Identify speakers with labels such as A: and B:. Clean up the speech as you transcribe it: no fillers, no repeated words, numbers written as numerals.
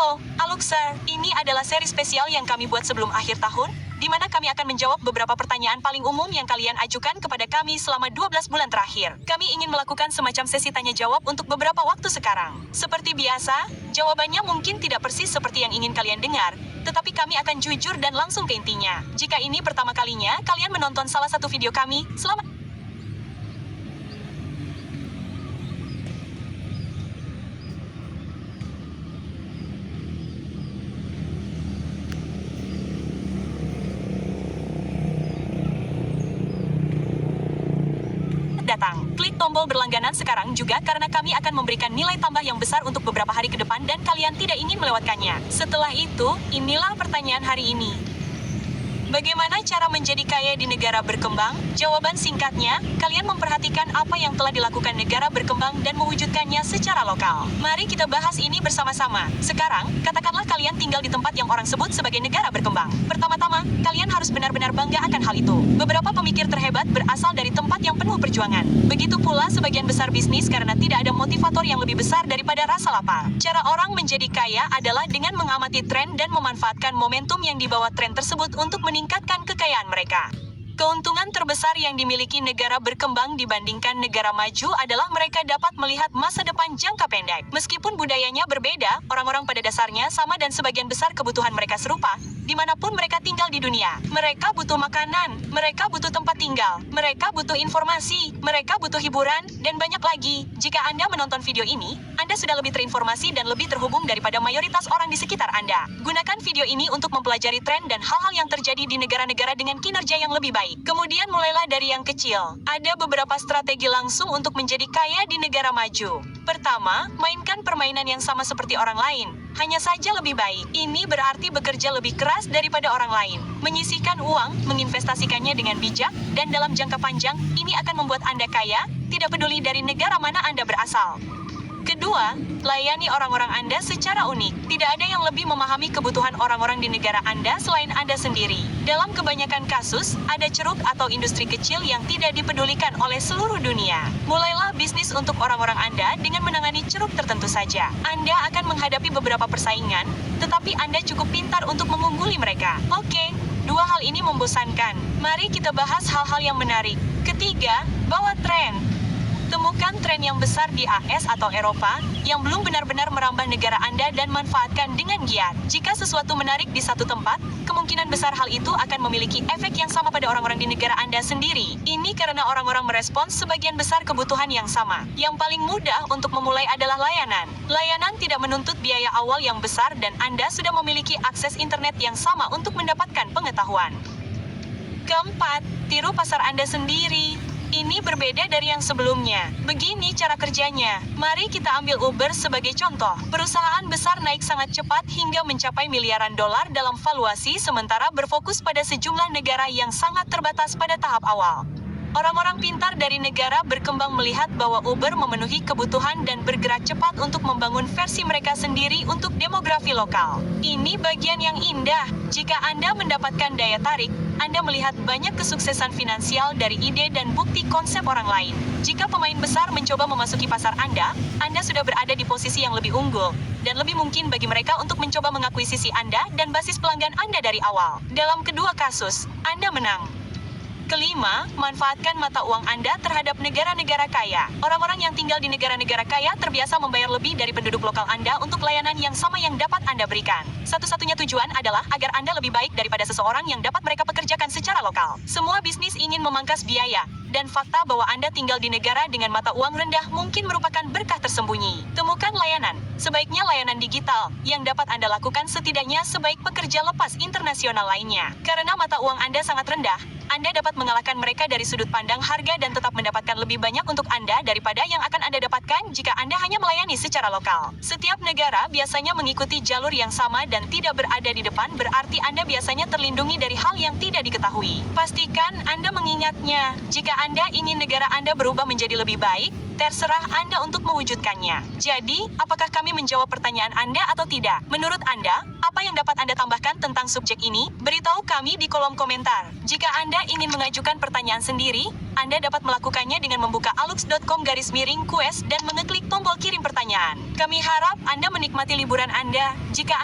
A: Halo, Aluxer. Ini adalah seri spesial yang kami buat sebelum akhir tahun, di mana kami akan menjawab beberapa pertanyaan paling umum yang kalian ajukan kepada kami selama 12 bulan terakhir. Kami ingin melakukan semacam sesi tanya-jawab untuk beberapa waktu sekarang. Seperti biasa, jawabannya mungkin tidak persis seperti yang ingin kalian dengar, tetapi kami akan jujur dan langsung ke intinya. Jika ini pertama kalinya kalian menonton salah satu video kami, selamat. Datang. Klik tombol berlangganan sekarang juga karena kami akan memberikan nilai tambah yang besar untuk beberapa hari ke depan dan kalian tidak ingin melewatkannya. Setelah itu, inilah pertanyaan hari ini. Bagaimana cara menjadi kaya di negara berkembang? Jawaban singkatnya, kalian memperhatikan apa yang telah dilakukan negara berkembang dan mewujudkannya secara lokal. Mari kita bahas ini bersama-sama. Sekarang, katakanlah kalian tinggal di tempat yang orang sebut sebagai negara berkembang. Pertama-tama, kalian harus benar-benar bangga akan hal itu. Beberapa pemikir terhebat berasal dari tempat yang penuh perjuangan. Begitu pula sebagian besar bisnis karena tidak ada motivator yang lebih besar daripada rasa lapar. Cara orang menjadi kaya adalah dengan mengamati tren dan memanfaatkan momentum yang dibawa tren tersebut untuk meningkatkan kekayaan mereka. Keuntungan terbesar yang dimiliki negara berkembang dibandingkan negara maju adalah mereka dapat melihat masa depan jangka pendek. Meskipun budayanya berbeda, orang-orang pada dasarnya sama dan sebagian besar kebutuhan mereka serupa, dimanapun mereka tinggal di dunia. Mereka butuh makanan, mereka butuh tempat tinggal, mereka butuh informasi, mereka butuh hiburan, dan banyak lagi. Jika Anda menonton video ini, Anda sudah lebih terinformasi dan lebih terhubung daripada mayoritas orang di sekitar Anda. Gunakan video ini untuk mempelajari tren dan hal-hal yang terjadi di negara-negara dengan kinerja yang lebih baik. Kemudian mulailah dari yang kecil. Ada beberapa strategi langsung untuk menjadi kaya di negara maju. Pertama, mainkan permainan yang sama seperti orang lain, hanya saja lebih baik. Ini berarti bekerja lebih keras daripada orang lain. Menyisihkan uang, menginvestasikannya dengan bijak, dan dalam jangka panjang, ini akan membuat Anda kaya, tidak peduli dari negara mana Anda berasal. Kedua, layani orang-orang Anda secara unik. Tidak ada yang lebih memahami kebutuhan orang-orang di negara Anda selain Anda sendiri. Dalam kebanyakan kasus, ada ceruk atau industri kecil yang tidak dipedulikan oleh seluruh dunia. Mulailah bisnis untuk orang-orang Anda dengan menangani ceruk tertentu saja. Anda akan menghadapi beberapa persaingan, tetapi Anda cukup pintar untuk mengungguli mereka. Oke, dua hal ini membosankan. Mari kita bahas hal-hal yang menarik. Ketiga, bawa tren. Temukan tren yang besar di AS atau Eropa, yang belum benar-benar merambah negara Anda dan manfaatkan dengan giat. Jika sesuatu menarik di satu tempat, kemungkinan besar hal itu akan memiliki efek yang sama pada orang-orang di negara Anda sendiri. Ini karena orang-orang merespons sebagian besar kebutuhan yang sama. Yang paling mudah untuk memulai adalah layanan. Layanan tidak menuntut biaya awal yang besar dan Anda sudah memiliki akses internet yang sama untuk mendapatkan pengetahuan. Keempat, tiru pasar Anda sendiri. Ini berbeda dari yang sebelumnya. Begini cara kerjanya. Mari kita ambil Uber sebagai contoh. Perusahaan besar naik sangat cepat hingga mencapai miliaran dolar dalam valuasi sementara berfokus pada sejumlah negara yang sangat terbatas pada tahap awal. Orang-orang pintar dari negara berkembang melihat bahwa Uber memenuhi kebutuhan dan bergerak cepat untuk membangun versi mereka sendiri untuk demografi lokal. Ini bagian yang indah. Jika Anda mendapatkan daya tarik, Anda melihat banyak kesuksesan finansial dari ide dan bukti konsep orang lain. Jika pemain besar mencoba memasuki pasar Anda sudah berada di posisi yang lebih unggul, dan lebih mungkin bagi mereka untuk mencoba mengakuisisi Anda dan basis pelanggan Anda dari awal. Dalam kedua kasus, Anda menang. Kelima, manfaatkan mata uang Anda terhadap negara-negara kaya. Orang-orang yang tinggal di negara-negara kaya terbiasa membayar lebih dari penduduk lokal Anda untuk layanan yang sama yang dapat Anda berikan. Satu-satunya tujuan adalah agar Anda lebih baik daripada seseorang yang dapat mereka pekerjakan secara lokal. Semua bisnis ingin memangkas biaya, dan fakta bahwa Anda tinggal di negara dengan mata uang rendah mungkin merupakan berkah tersembunyi. Temukan layanan, sebaiknya layanan digital, yang dapat Anda lakukan setidaknya sebaik pekerja lepas internasional lainnya. Karena mata uang Anda sangat rendah, Anda dapat mengalahkan mereka dari sudut pandang harga dan tetap mendapatkan lebih banyak untuk Anda daripada yang akan Anda dapatkan jika Anda hanya melayani secara lokal. Setiap negara biasanya mengikuti jalur yang sama dan tidak berada di depan, berarti Anda biasanya terlindungi dari hal yang tidak diketahui. Pastikan Anda mengingatnya. Jika Anda ingin negara Anda berubah menjadi lebih baik, Terserah Anda untuk mewujudkannya. Jadi, apakah kami menjawab pertanyaan Anda atau tidak? Menurut Anda, apa yang dapat Anda tambahkan tentang subjek ini? Beritahu kami di kolom komentar. Jika Anda ingin mengajukan pertanyaan sendiri, Anda dapat melakukannya dengan membuka alux.com/quest dan mengeklik tombol kirim pertanyaan. Kami harap Anda menikmati liburan Anda. Jika